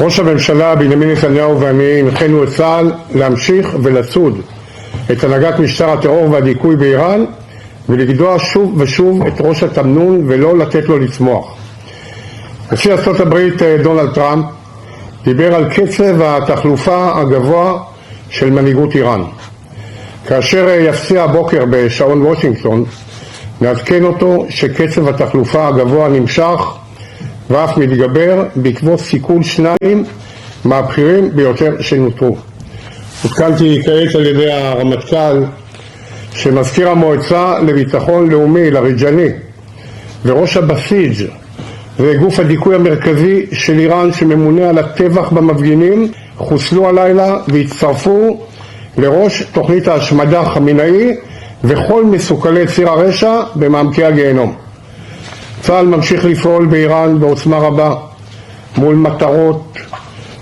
ראש הממשלה בנימין נתניהו ואני הנחינו את צה"ל להמשיך ולצוד את הנהגת משטר הטרור והדיכוי באיראן ולגדוע שוב ושוב את ראש התמנון ולא לתת לו לצמוח. נשיא ארצות הברית דונלד טראמפ דיבר על קצב התחלופה הגבוה של מנהיגות איראן. כאשר יפציע הבוקר בשעון וושינגטון, נעדכן אותו שקצב התחלופה הגבוה נמשך ואף מתגבר בעקבות סיכול שניים מהבכירים ביותר שנותרו. עודכנתי כעת על ידי הרמטכ"ל שמזכיר המועצה לביטחון לאומי לריג'ני וראש הבסיג' וגוף הדיכוי המרכזי של איראן שממונה על הטבח במפגינים חוסלו הלילה והצטרפו לראש תוכנית ההשמדה חמינאי וכל מסוכלי ציר הרשע במעמקי הגיהנום. צה"ל ממשיך לפעול באיראן בעוצמה רבה מול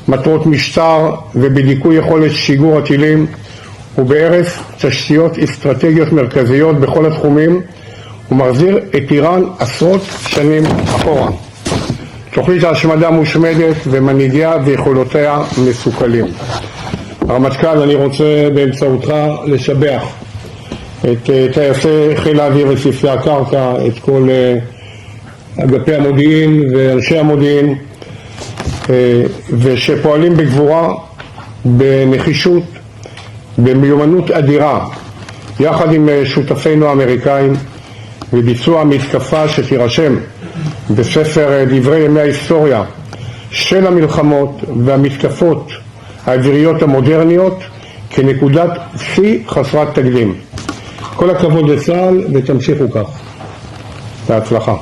מטרות משטר ובדיכוי יכולת שיגור הטילים ובהרס תשתיות אסטרטגיות מרכזיות בכל התחומים ומחזיר את איראן עשרות שנים אחורה. תוכנית ההשמדה מושמדת ומנהיגיה ויכולותיה מסוכלים. הרמטכ"ל, אני רוצה באמצעותך לשבח את טייסי חיל האוויר וצוותי הקרקע, את כל אגפי המודיעין ואנשי המודיעין, ושפועלים בגבורה, בנחישות, במיומנות אדירה, יחד עם שותפינו האמריקאים, וביצוע מתקפה שתירשם בספר דברי ימי ההיסטוריה של המלחמות והמתקפות האוויריות המודרניות כנקודת שיא חסרת תקדים. כל הכבוד לצה"ל ותמשיכו כך. בהצלחה.